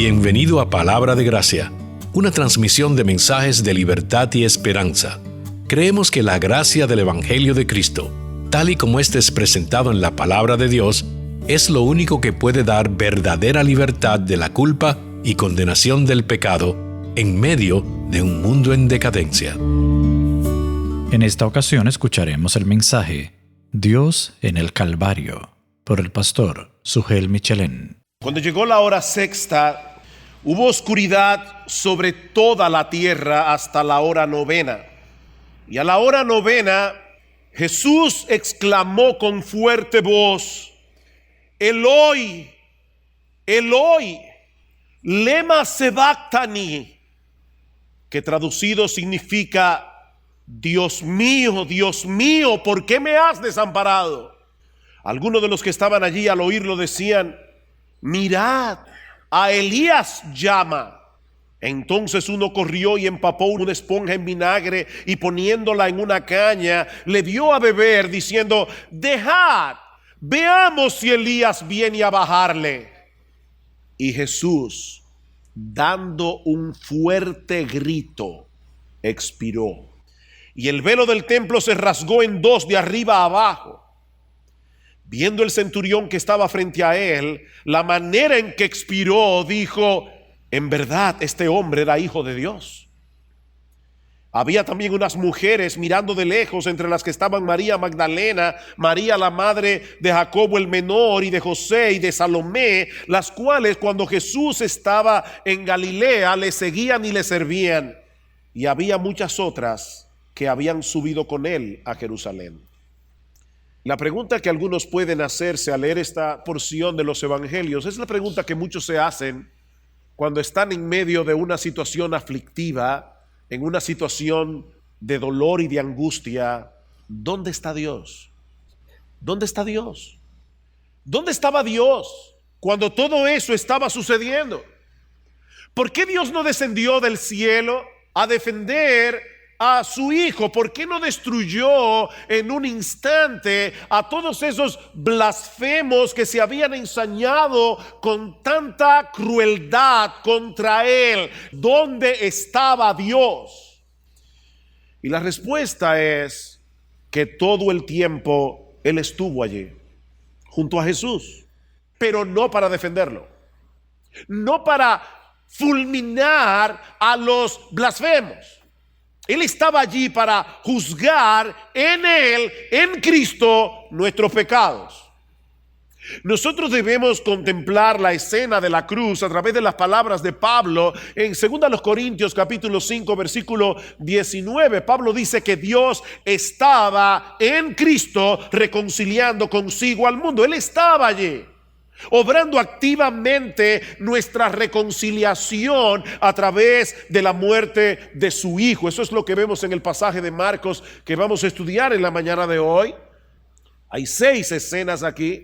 Bienvenido a Palabra de Gracia, una transmisión de mensajes de libertad y esperanza. Creemos que la gracia del Evangelio de Cristo, tal y como este es presentado en la Palabra de Dios, es lo único que puede dar verdadera libertad de la culpa y condenación del pecado en medio de un mundo en decadencia. En esta ocasión escucharemos el mensaje Dios en el Calvario por el pastor Sugel Michelén. Cuando llegó la hora sexta, hubo oscuridad sobre toda la tierra hasta la hora novena. Y a la hora novena, Jesús exclamó con fuerte voz: Eloi, Eloi, lema sabactani, que traducido significa: Dios mío, ¿por qué me has desamparado? Algunos de los que estaban allí al oírlo decían: mirad, a Elías llama. Entonces uno corrió y empapó una esponja en vinagre y poniéndola en una caña, le dio a beber, diciendo: dejad, veamos si Elías viene a bajarle. Y Jesús, dando un fuerte grito, expiró. Y el velo del templo se rasgó en dos de arriba a abajo. Viendo el centurión que estaba frente a él la manera en que expiró, dijo: en verdad este hombre era hijo de Dios. Había también unas mujeres mirando de lejos, entre las que estaban María Magdalena, María la madre de Jacobo el menor y de José y de Salomé, las cuales cuando Jesús estaba en Galilea le seguían y le servían. Y había muchas otras que habían subido con él a Jerusalén. La pregunta que algunos pueden hacerse al leer esta porción de los evangelios es la pregunta que muchos se hacen cuando están en medio de una situación aflictiva, en una situación de dolor y de angustia. ¿Dónde está Dios? ¿Dónde está Dios? ¿Dónde estaba Dios cuando todo eso estaba sucediendo? ¿Por qué Dios no descendió del cielo a defender a su hijo? ¿Por qué no destruyó en un instante a todos esos blasfemos que se habían ensañado con tanta crueldad contra él? ¿Dónde estaba Dios? Y la respuesta es que todo el tiempo él estuvo allí, junto a Jesús, pero no para defenderlo, no para fulminar a los blasfemos. Él estaba allí para juzgar en él, en Cristo, nuestros pecados. Nosotros debemos contemplar la escena de la cruz a través de las palabras de Pablo en 2 Corintios capítulo 5 versículo 19. Pablo dice que Dios estaba en Cristo reconciliando consigo al mundo. Él estaba allí, obrando activamente nuestra reconciliación a través de la muerte de su Hijo. Eso es lo que vemos en el pasaje de Marcos que vamos a estudiar en la mañana de hoy. Hay 6 escenas aquí.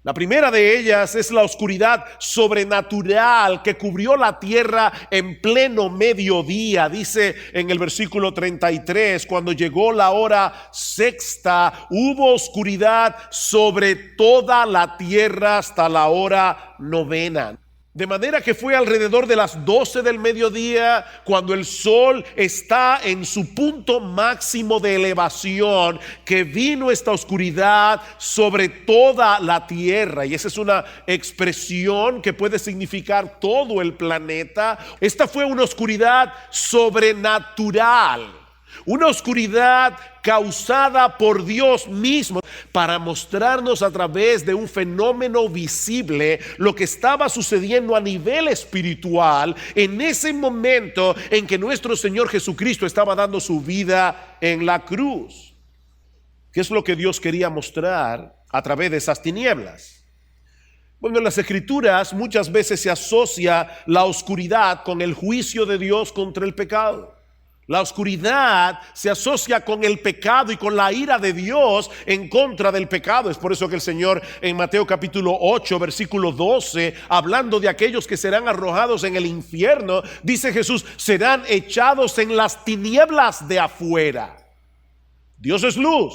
La primera de ellas es la oscuridad sobrenatural que cubrió la tierra en pleno mediodía. Dice en el versículo 33, cuando llegó la hora sexta, hubo oscuridad sobre toda la tierra hasta la hora novena. De manera que fue alrededor de las 12 del mediodía, cuando el sol está en su punto máximo de elevación, que vino esta oscuridad sobre toda la tierra. Y esa es una expresión que puede significar todo el planeta. Esta fue una oscuridad sobrenatural, una oscuridad causada por Dios mismo para mostrarnos a través de un fenómeno visible lo que estaba sucediendo a nivel espiritual en ese momento en que nuestro Señor Jesucristo estaba dando su vida en la cruz. ¿Qué es lo que Dios quería mostrar a través de esas tinieblas? Bueno, en las Escrituras muchas veces se asocia la oscuridad con el juicio de Dios contra el pecado. La oscuridad se asocia con el pecado y con la ira de Dios en contra del pecado. Es por eso que el Señor en Mateo capítulo 8 versículo 12, hablando de aquellos que serán arrojados en el infierno, dice Jesús: serán echados en las tinieblas de afuera. Dios es luz.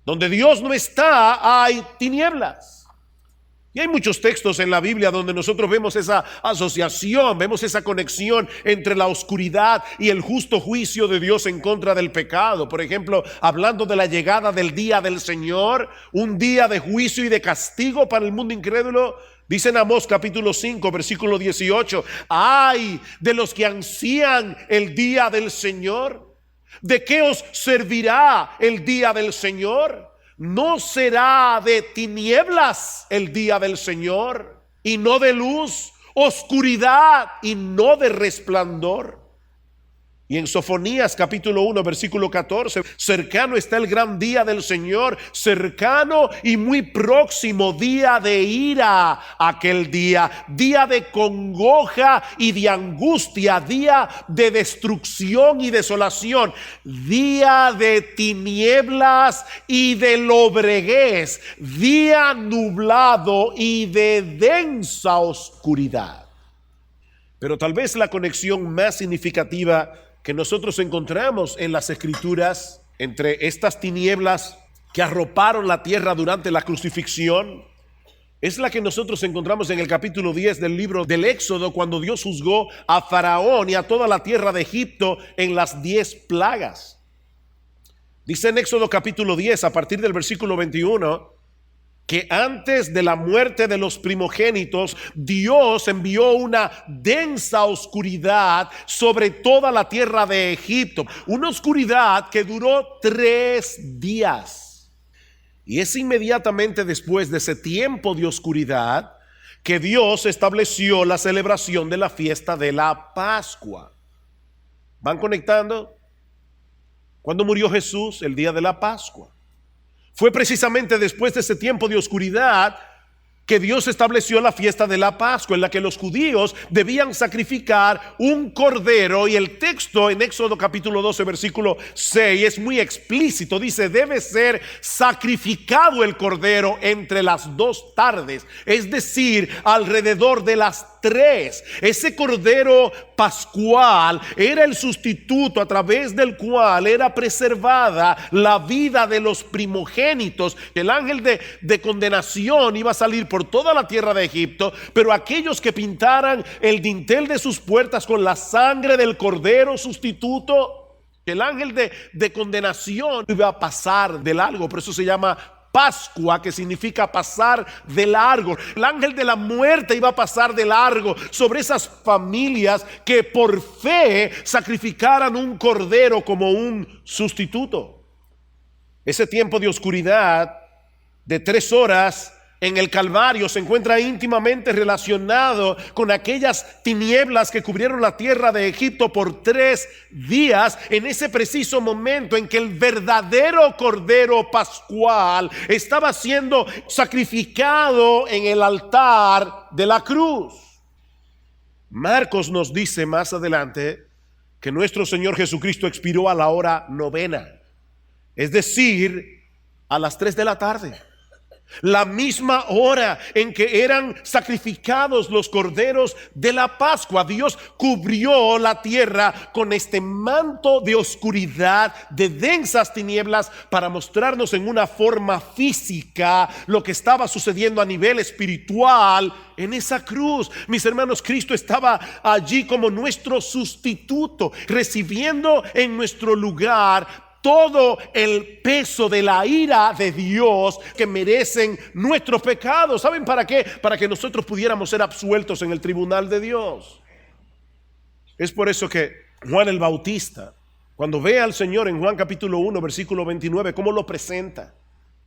Donde Dios no está, hay tinieblas. Y hay muchos textos en la Biblia donde nosotros vemos esa asociación, vemos esa conexión entre la oscuridad y el justo juicio de Dios en contra del pecado. Por ejemplo, hablando de la llegada del día del Señor, un día de juicio y de castigo para el mundo incrédulo. Dice en Amós capítulo 5, versículo 18, ay de los que ansían el día del Señor. ¿De qué os servirá el día del Señor? ¿No será de tinieblas el día del Señor y no de luz, oscuridad y no de resplandor? Y en Sofonías capítulo 1 versículo 14, cercano está el gran día del Señor, cercano y muy próximo, día de ira, aquel día de congoja y de angustia, día de destrucción y desolación, día de tinieblas y de lobreguez, día nublado y de densa oscuridad. Pero tal vez la conexión más significativa que nosotros encontramos en las Escrituras entre estas tinieblas que arroparon la tierra durante la crucifixión es la que nosotros encontramos en el capítulo 10 del libro del Éxodo, cuando Dios juzgó a Faraón y a toda la tierra de Egipto en las 10 plagas. Dice en Éxodo capítulo 10 a partir del versículo 21 que antes de la muerte de los primogénitos, Dios envió una densa oscuridad sobre toda la tierra de Egipto, una oscuridad que duró 3 días. Y es inmediatamente después de ese tiempo de oscuridad que Dios estableció la celebración de la fiesta de la Pascua. ¿Van conectando? ¿Cuándo murió Jesús? El día de la Pascua. Fue precisamente después de ese tiempo de oscuridad que Dios estableció la fiesta de la Pascua, en la que los judíos debían sacrificar un cordero. Y el texto en Éxodo capítulo 12 versículo 6 es muy explícito. Dice: debe ser sacrificado el cordero entre las 2 tardes, es decir, alrededor de las 3. Ese cordero pascual era el sustituto a través del cual era preservada la vida de los primogénitos. El ángel de condenación iba a salir por toda la tierra de Egipto, pero aquellos que pintaran el dintel de sus puertas con la sangre del cordero sustituto, el ángel de condenación iba a pasar de largo. Por eso se llama Pascua, que significa pasar de largo. El ángel de la muerte iba a pasar de largo sobre esas familias que por fe sacrificaran un cordero como un sustituto. Ese tiempo de oscuridad de 3 horas en el Calvario se encuentra íntimamente relacionado con aquellas tinieblas que cubrieron la tierra de Egipto por 3 días, en ese preciso momento en que el verdadero cordero pascual estaba siendo sacrificado en el altar de la cruz. Marcos nos dice más adelante que nuestro Señor Jesucristo expiró a la hora 9, es decir, a las 3 de la tarde. La misma hora en que eran sacrificados los corderos de la Pascua. Dios cubrió la tierra con este manto de oscuridad, de densas tinieblas, para mostrarnos en una forma física lo que estaba sucediendo a nivel espiritual en esa cruz. Mis hermanos, Cristo estaba allí como nuestro sustituto, recibiendo en nuestro lugar todo el peso de la ira de Dios que merecen nuestros pecados. ¿Saben para qué? Para que nosotros pudiéramos ser absueltos en el tribunal de Dios. Es por eso que Juan el Bautista, cuando ve al Señor en Juan capítulo 1 versículo 29, ¿cómo lo presenta?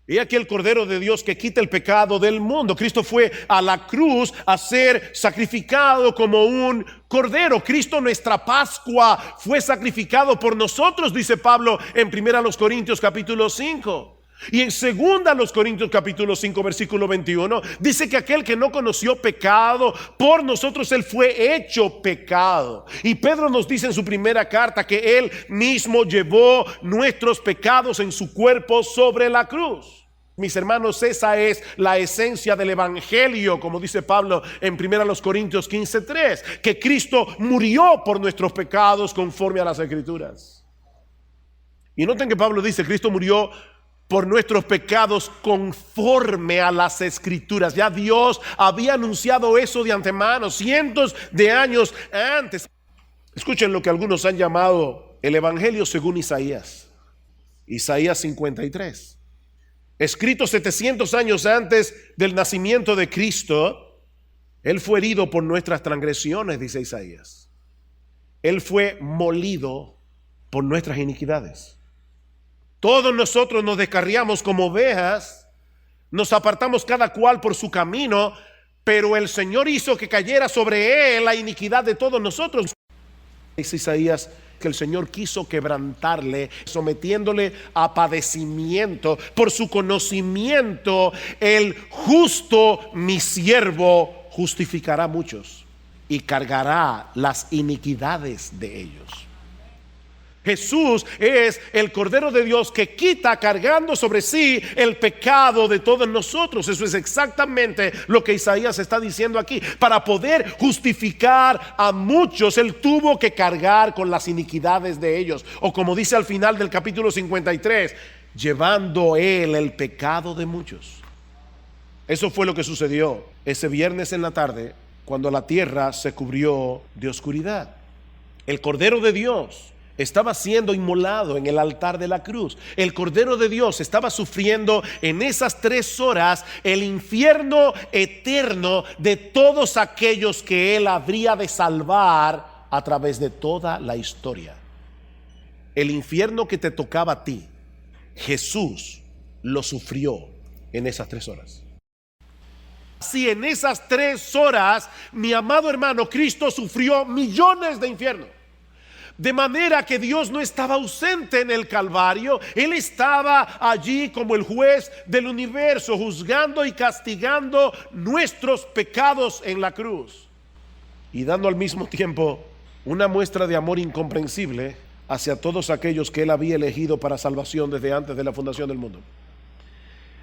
He aquí el Cordero de Dios que quita el pecado del mundo. Cristo fue a la cruz a ser sacrificado como un cordero. Cristo, nuestra Pascua, fue sacrificado por nosotros, dice Pablo en 1 Corintios capítulo 5. Y en 2 Corintios capítulo 5 versículo 21 dice que aquel que no conoció pecado, por nosotros él fue hecho pecado. Y Pedro nos dice en su primera carta que él mismo llevó nuestros pecados en su cuerpo sobre la cruz. Mis hermanos, esa es la esencia del evangelio, como dice Pablo en 1 Corintios 15:3, que Cristo murió por nuestros pecados conforme a las Escrituras. Y noten que Pablo dice: Cristo murió por nuestros pecados conforme a las Escrituras. Ya Dios había anunciado eso de antemano, cientos de años antes. Escuchen lo que algunos han llamado el Evangelio según Isaías. Isaías 53. Escrito 700 años antes del nacimiento de Cristo. Él fue herido por nuestras transgresiones, dice Isaías. Él fue molido por nuestras iniquidades. Todos nosotros nos descarriamos como ovejas, nos apartamos cada cual por su camino, pero el Señor hizo que cayera sobre él la iniquidad de todos nosotros. Dice Isaías que el Señor quiso quebrantarle, sometiéndole a padecimiento. Por su conocimiento, el justo, mi siervo, justificará a muchos y cargará las iniquidades de ellos. Jesús es el Cordero de Dios que quita cargando sobre sí el pecado de todos nosotros. Eso es exactamente lo que Isaías está diciendo aquí. Para poder justificar a muchos, Él tuvo que cargar con las iniquidades de ellos. O como dice al final del capítulo 53, llevando Él el pecado de muchos. Eso fue lo que sucedió ese viernes en la tarde, cuando la tierra se cubrió de oscuridad. El Cordero de Dios estaba siendo inmolado en el altar de la cruz. El Cordero de Dios estaba sufriendo en esas 3 horas el infierno eterno de todos aquellos que Él habría de salvar a través de toda la historia. El infierno que te tocaba a ti, Jesús lo sufrió en esas 3 horas. Si en esas 3 horas, mi amado hermano, Cristo sufrió millones de infiernos. De manera que Dios no estaba ausente en el Calvario. Él estaba allí como el juez del universo, juzgando y castigando nuestros pecados en la cruz, y dando al mismo tiempo una muestra de amor incomprensible hacia todos aquellos que Él había elegido para salvación desde antes de la fundación del mundo.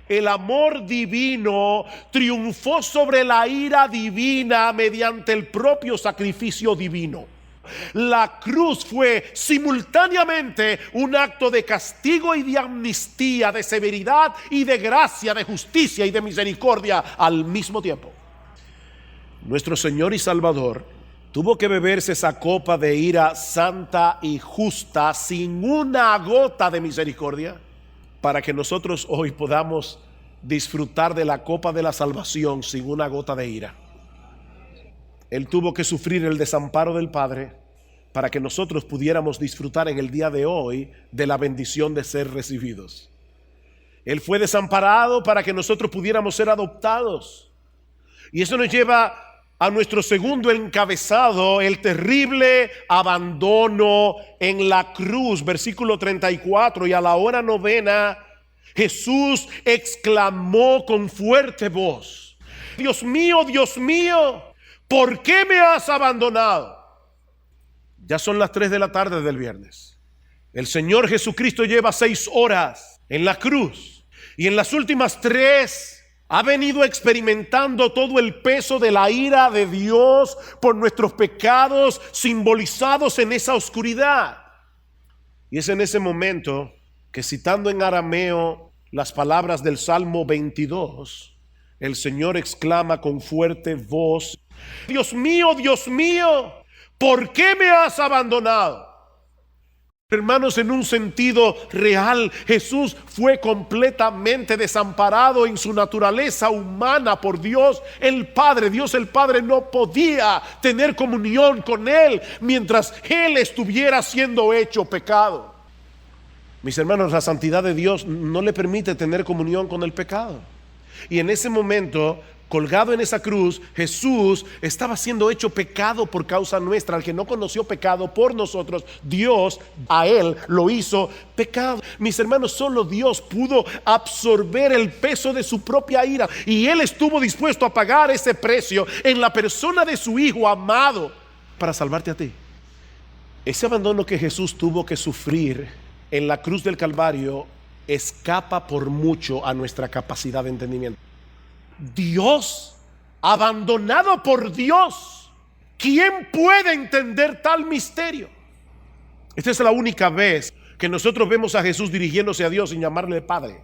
El amor divino triunfó sobre la ira divina mediante el propio sacrificio divino. La cruz fue simultáneamente un acto de castigo y de amnistía, de severidad y de gracia, de justicia y de misericordia al mismo tiempo. Nuestro Señor y Salvador tuvo que beberse esa copa de ira santa y justa sin una gota de misericordia, para que nosotros hoy podamos disfrutar de la copa de la salvación sin una gota de ira. Él tuvo que sufrir el desamparo del Padre para que nosotros pudiéramos disfrutar en el día de hoy de la bendición de ser recibidos. Él fue desamparado para que nosotros pudiéramos ser adoptados. Y eso nos lleva a nuestro segundo encabezado, el terrible abandono en la cruz, versículo 34. Y a la hora 9, Jesús exclamó con fuerte voz: Dios mío, ¿por qué me has abandonado? Ya son las 3 de la tarde del viernes. El Señor Jesucristo lleva 6 horas en la cruz, y en las últimas 3 ha venido experimentando todo el peso de la ira de Dios por nuestros pecados simbolizados en esa oscuridad. Y es en ese momento que, citando en arameo las palabras del Salmo 22, el Señor exclama con fuerte voz: Dios mío, ¿por qué me has abandonado? Hermanos, en un sentido real, Jesús fue completamente desamparado en su naturaleza humana por Dios el Padre. Dios el Padre no podía tener comunión con Él mientras Él estuviera siendo hecho pecado. Mis hermanos, la santidad de Dios no le permite tener comunión con el pecado. Y en ese momento, colgado en esa cruz, Jesús estaba siendo hecho pecado por causa nuestra. Al que no conoció pecado por nosotros, Dios a Él lo hizo pecado. Mis hermanos, solo Dios pudo absorber el peso de su propia ira, y Él estuvo dispuesto a pagar ese precio en la persona de su Hijo amado para salvarte a ti. Ese abandono que Jesús tuvo que sufrir en la cruz del Calvario escapa por mucho a nuestra capacidad de entendimiento. Dios, abandonado por Dios, ¿quién puede entender tal misterio? Esta es la única vez que nosotros vemos a Jesús dirigiéndose a Dios sin llamarle Padre.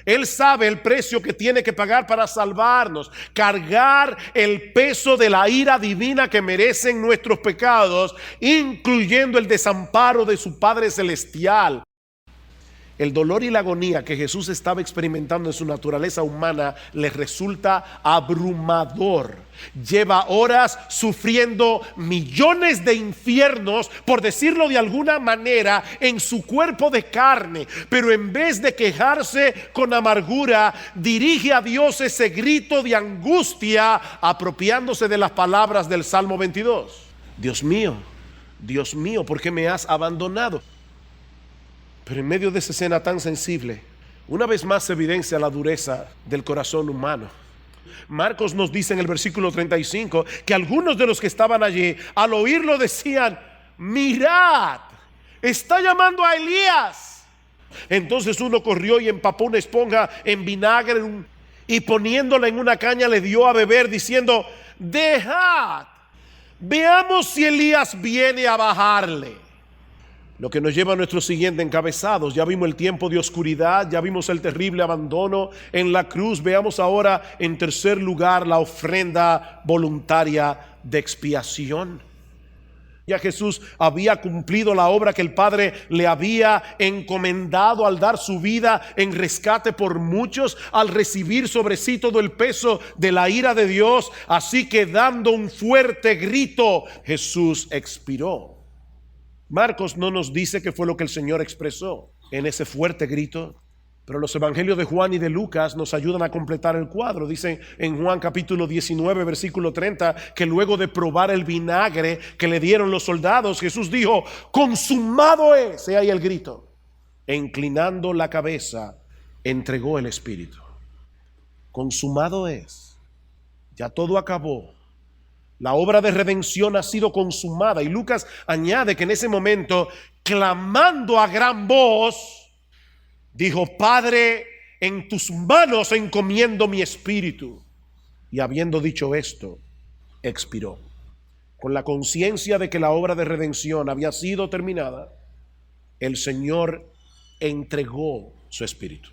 Él sabe el precio que tiene que pagar para salvarnos, cargar el peso de la ira divina que merecen nuestros pecados, incluyendo el desamparo de su Padre Celestial. El dolor y la agonía que Jesús estaba experimentando en su naturaleza humana le resulta abrumador. Lleva horas sufriendo millones de infiernos, por decirlo de alguna manera, en su cuerpo de carne. Pero en vez de quejarse con amargura, dirige a Dios ese grito de angustia, apropiándose de las palabras del Salmo 22. Dios mío, ¿por qué me has abandonado? Pero en medio de esa escena tan sensible, una vez más se evidencia la dureza del corazón humano. Marcos nos dice en el versículo 35 que algunos de los que estaban allí, al oírlo, decían: mirad, está llamando a Elías. Entonces uno corrió y empapó una esponja en vinagre y poniéndola en una caña le dio a beber, diciendo: dejad, veamos si Elías viene a bajarle. Lo que nos lleva a nuestro siguiente encabezado. Ya vimos el tiempo de oscuridad, ya vimos el terrible abandono en la cruz. Veamos ahora en tercer lugar la ofrenda voluntaria de expiación. Ya Jesús había cumplido la obra que el Padre le había encomendado al dar su vida en rescate por muchos, al recibir sobre sí todo el peso de la ira de Dios. Así que dando un fuerte grito, Jesús expiró. Marcos no nos dice qué fue lo que el Señor expresó en ese fuerte grito, pero los evangelios de Juan y de Lucas nos ayudan a completar el cuadro. Dicen en Juan capítulo 19 versículo 30 que luego de probar el vinagre que le dieron los soldados, Jesús dijo: consumado es. He ahí el grito. E inclinando la cabeza entregó el espíritu. Consumado es. Ya todo acabó. La obra de redención ha sido consumada. Y Lucas añade que en ese momento, clamando a gran voz, dijo: Padre, en tus manos encomiendo mi espíritu. Y habiendo dicho esto, expiró. Con la conciencia de que la obra de redención había sido terminada, el Señor entregó su espíritu,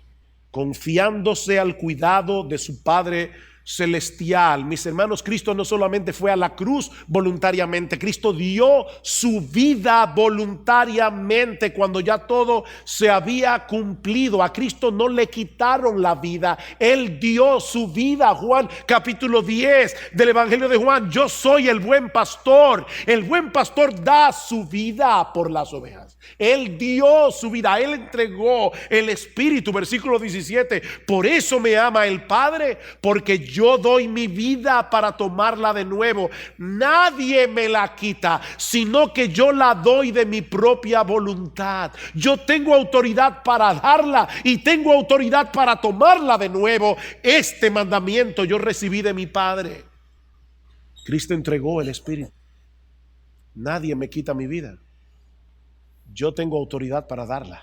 confiándose al cuidado de su Padre celestial. Mis hermanos, Cristo no solamente fue a la cruz voluntariamente, Cristo dio su vida voluntariamente cuando ya todo se había cumplido. A Cristo no le quitaron la vida, Él dio su vida. Juan capítulo 10 del Evangelio de Juan: yo soy el buen pastor da su vida por las ovejas. Él dio su vida, Él entregó el espíritu. Versículo 17: por eso me ama el Padre, porque yo doy mi vida para tomarla de nuevo. Nadie me la quita, sino que yo la doy de mi propia voluntad. Yo tengo autoridad para darla y tengo autoridad para tomarla de nuevo. Este mandamiento yo recibí de mi Padre. Cristo entregó el espíritu. Nadie me quita mi vida. Yo tengo autoridad para darla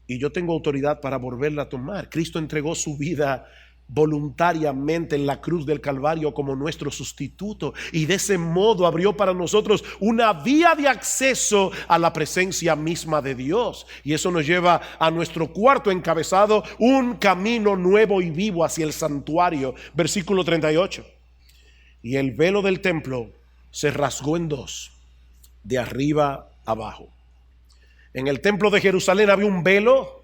y yo tengo autoridad para volverla a tomar. Cristo entregó su vida voluntariamente en la cruz del Calvario como nuestro sustituto, y de ese modo abrió para nosotros una vía de acceso a la presencia misma de Dios. Y eso nos lleva a nuestro cuarto encabezado: un camino nuevo y vivo hacia el santuario. Versículo 38: y el velo del templo se rasgó en dos, de arriba abajo. En el templo de Jerusalén había un velo.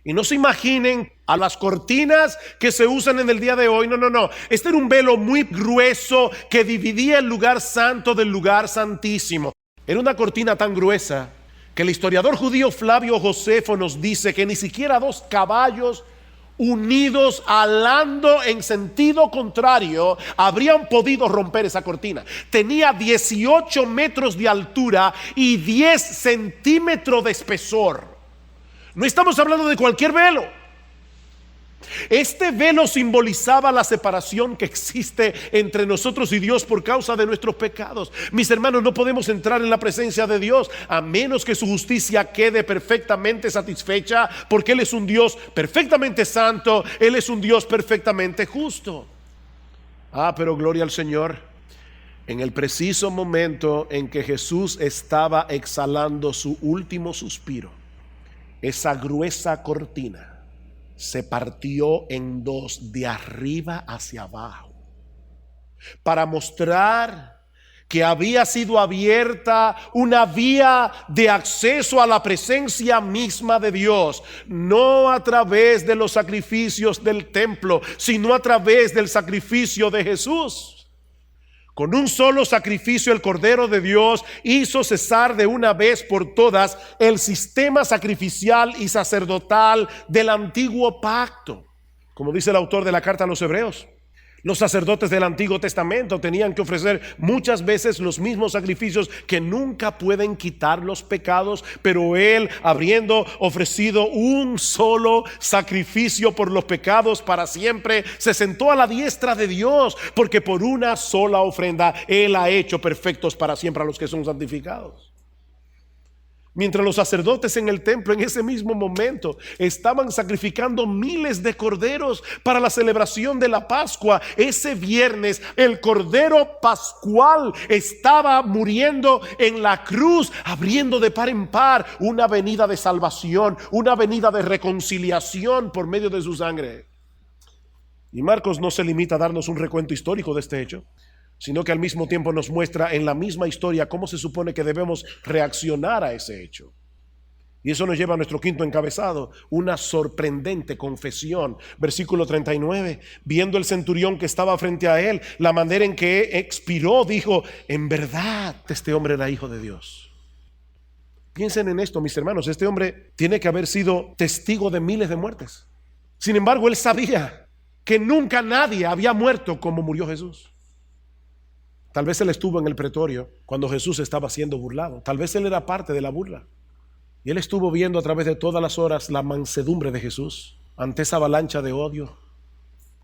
Y no se imaginen a las cortinas que se usan en el día de hoy. No. Este era un velo muy grueso que dividía el lugar santo del lugar santísimo. Era una cortina tan gruesa que el historiador judío Flavio Josefo nos dice que ni siquiera dos caballos unidos alando en sentido contrario habrían podido romper esa cortina. Tenía 18 metros de altura y 10 centímetros de espesor. No estamos hablando de cualquier velo. Este velo simbolizaba la separación que existe entre nosotros y Dios por causa de nuestros pecados. Mis hermanos, no podemos entrar en la presencia de Dios a menos que su justicia quede perfectamente satisfecha, porque Él es un Dios perfectamente santo, Él es un Dios perfectamente justo. Pero gloria al Señor. En el preciso momento en que Jesús estaba exhalando su último suspiro, esa gruesa cortina se partió en dos de arriba hacia abajo para mostrar que había sido abierta una vía de acceso a la presencia misma de Dios, no a través de los sacrificios del templo, sino a través del sacrificio de Jesús. Con un solo sacrificio el Cordero de Dios hizo cesar de una vez por todas el sistema sacrificial y sacerdotal del antiguo pacto. Como dice el autor de la carta a los Hebreos, los sacerdotes del Antiguo Testamento tenían que ofrecer muchas veces los mismos sacrificios que nunca pueden quitar los pecados, pero Él, habiendo ofrecido un solo sacrificio por los pecados para siempre, se sentó a la diestra de Dios, porque por una sola ofrenda Él ha hecho perfectos para siempre a los que son santificados. Mientras los sacerdotes en el templo en ese mismo momento estaban sacrificando miles de corderos para la celebración de la Pascua, ese viernes el cordero pascual estaba muriendo en la cruz, abriendo de par en par una avenida de salvación, una avenida de reconciliación por medio de su sangre. Y Marcos no se limita a darnos un recuento histórico de este hecho, sino que al mismo tiempo nos muestra en la misma historia cómo se supone que debemos reaccionar a ese hecho. Y eso nos lleva a nuestro quinto encabezado, una sorprendente confesión. Versículo 39, viendo el centurión que estaba frente a él, la manera en que expiró, dijo: en verdad este hombre era hijo de Dios. Piensen en esto, mis hermanos, este hombre tiene que haber sido testigo de miles de muertes. Sin embargo, él sabía que nunca nadie había muerto como murió Jesús. Tal vez él estuvo en el pretorio cuando Jesús estaba siendo burlado. Tal vez él era parte de la burla. Y él estuvo viendo a través de todas las horas la mansedumbre de Jesús ante esa avalancha de odio.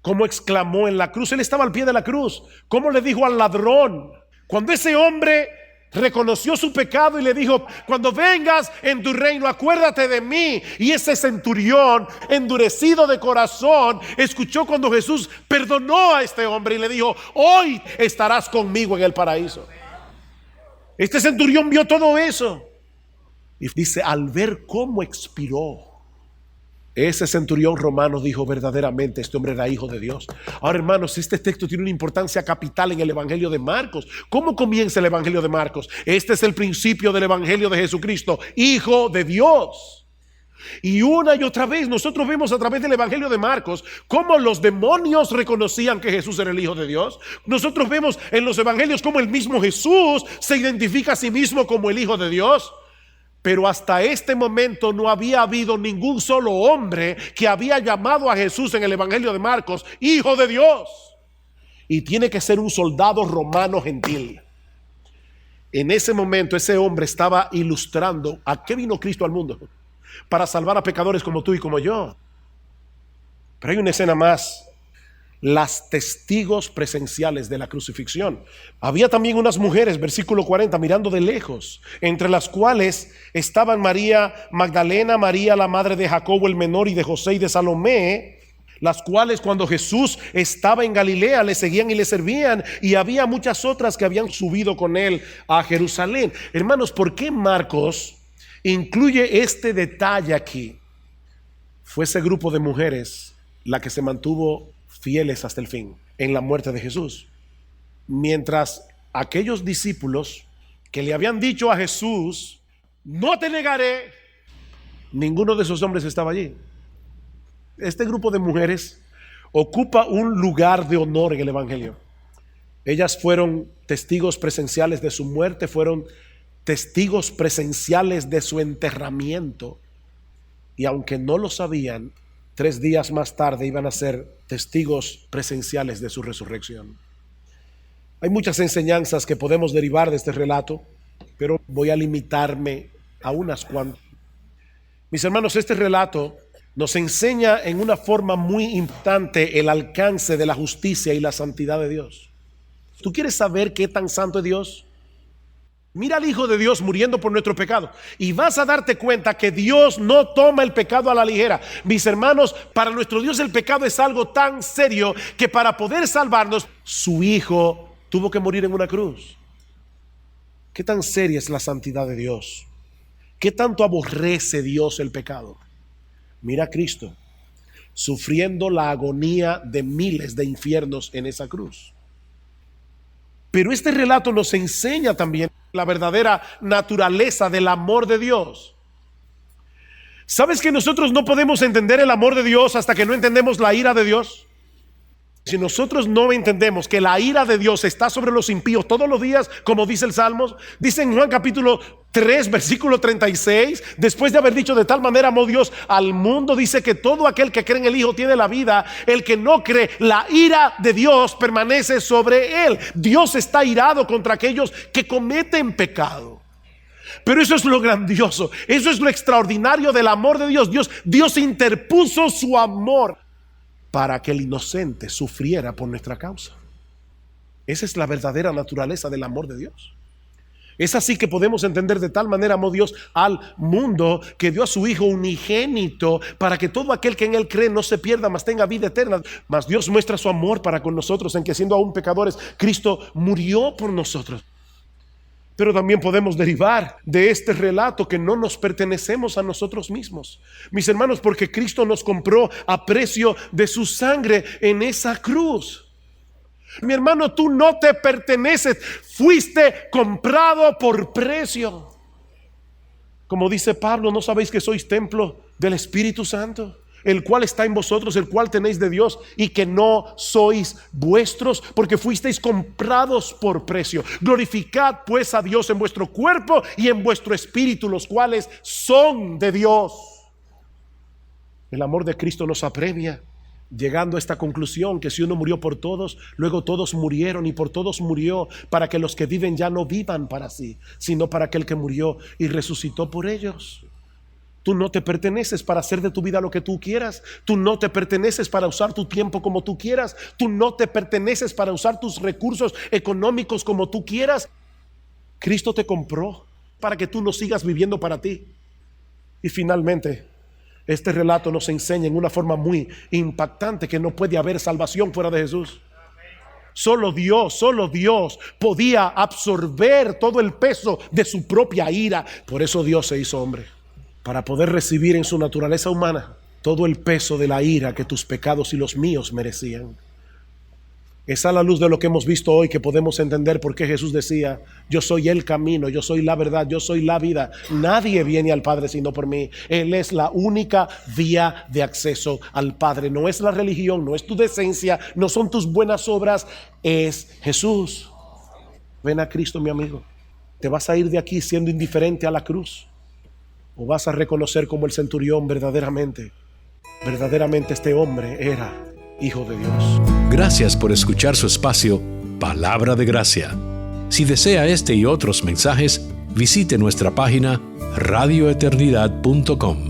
Cómo exclamó en la cruz. Él estaba al pie de la cruz. Cómo le dijo al ladrón, cuando ese hombre reconoció su pecado y le dijo: cuando vengas en tu reino, acuérdate de mí. Y ese centurión, endurecido de corazón, escuchó cuando Jesús perdonó a este hombre y le dijo: hoy estarás conmigo en el paraíso. Este centurión vio todo eso y dice: al ver cómo expiró, ese centurión romano dijo: verdaderamente este hombre era hijo de Dios. Ahora, hermanos, este texto tiene una importancia capital en el Evangelio de Marcos. ¿Cómo comienza el Evangelio de Marcos? Este es el principio del Evangelio de Jesucristo, hijo de Dios. Y una y otra vez nosotros vemos a través del Evangelio de Marcos cómo los demonios reconocían que Jesús era el Hijo de Dios. Nosotros vemos en los Evangelios cómo el mismo Jesús se identifica a sí mismo como el Hijo de Dios. Pero hasta este momento no había habido ningún solo hombre que había llamado a Jesús en el Evangelio de Marcos Hijo de Dios. Y tiene que ser un soldado romano gentil. En ese momento ese hombre estaba ilustrando a qué vino Cristo al mundo: para salvar a pecadores como tú y como yo. Pero hay una escena más: las testigos presenciales de la crucifixión. Había también unas mujeres, versículo 40, mirando de lejos, entre las cuales estaban María Magdalena, María la madre de Jacobo el menor y de José y de Salomé, las cuales cuando Jesús estaba en Galilea le seguían y le servían, y había muchas otras que habían subido con él a Jerusalén. Hermanos, ¿por qué Marcos incluye este detalle aquí? Fue ese grupo de mujeres la que se mantuvo fieles hasta el fin en la muerte de Jesús, mientras aquellos discípulos que le habían dicho a Jesús: no te negaré, ninguno de esos hombres estaba allí. Este grupo de mujeres ocupa un lugar de honor en el Evangelio. Ellas fueron testigos presenciales de su muerte, fueron testigos presenciales de su enterramiento, y aunque no lo sabían, 3 días más tarde iban a ser testigos presenciales de su resurrección. Hay muchas enseñanzas que podemos derivar de este relato, pero voy a limitarme a unas cuantas. Mis hermanos, este relato nos enseña en una forma muy importante el alcance de la justicia y la santidad de Dios. ¿Tú quieres saber qué tan santo es Dios? Mira al Hijo de Dios muriendo por nuestro pecado y vas a darte cuenta que Dios no toma el pecado a la ligera. Mis hermanos, para nuestro Dios el pecado es algo tan serio que para poder salvarnos, su Hijo tuvo que morir en una cruz. ¿Qué tan seria es la santidad de Dios? ¿Qué tanto aborrece Dios el pecado? Mira a Cristo. sufriendo la agonía de miles de infiernos en esa cruz. Pero este relato nos enseña también la verdadera naturaleza del amor de Dios. ¿Sabes que nosotros no podemos entender el amor de Dios hasta que no entendemos la ira de Dios? Si nosotros no entendemos que la ira de Dios está sobre los impíos todos los días, como dice el Salmos, dice en Juan capítulo 3, versículo 36, después de haber dicho de tal manera amó Dios al mundo, dice que todo aquel que cree en el Hijo tiene la vida. El que no cree, la ira de Dios permanece sobre él. Dios está irado contra aquellos que cometen pecado. Pero eso es lo grandioso, eso es lo extraordinario del amor de Dios. Dios interpuso su amor para que el inocente sufriera por nuestra causa. Esa es la verdadera naturaleza del amor de Dios. Es así que podemos entender: de tal manera amó Dios al mundo que dio a su Hijo unigénito para que todo aquel que en él cree no se pierda, mas tenga vida eterna. Mas Dios muestra su amor para con nosotros en que, siendo aún pecadores, Cristo murió por nosotros. Pero también podemos derivar de este relato que no nos pertenecemos a nosotros mismos, mis hermanos, porque Cristo nos compró a precio de su sangre en esa cruz. Mi hermano, tú no te perteneces, fuiste comprado por precio. Como dice Pablo, ¿no sabéis que sois templo del Espíritu Santo, el cual está en vosotros, el cual tenéis de Dios, y que no sois vuestros, porque fuisteis comprados por precio? Glorificad pues a Dios en vuestro cuerpo y en vuestro espíritu, los cuales son de Dios. El amor de Cristo nos apremia, llegando a esta conclusión: que si uno murió por todos, luego todos murieron, y por todos murió, para que los que viven ya no vivan para sí, sino para aquel que murió y resucitó por ellos. Tú no te perteneces para hacer de tu vida lo que tú quieras. Tú no te perteneces para usar tu tiempo como tú quieras. Tú no te perteneces para usar tus recursos económicos como tú quieras. Cristo te compró para que tú no sigas viviendo para ti. Y finalmente, este relato nos enseña en una forma muy impactante que no puede haber salvación fuera de Jesús. Solo Dios podía absorber todo el peso de su propia ira. Por eso Dios se hizo hombre, para poder recibir en su naturaleza humana todo el peso de la ira que tus pecados y los míos merecían. Es a la luz de lo que hemos visto hoy que podemos entender por qué Jesús decía: yo soy el camino, yo soy la verdad, yo soy la vida. Nadie viene al Padre sino por mí. Él es la única vía de acceso al Padre. No es la religión, no es tu decencia, no son tus buenas obras, es Jesús. Ven a Cristo, mi amigo. ¿Te vas a ir de aquí siendo indiferente a la cruz? ¿O vas a reconocer como el centurión verdaderamente este hombre era Hijo de Dios? Gracias por escuchar su espacio Palabra de Gracia. Si desea este y otros mensajes, visite nuestra página radioeternidad.com.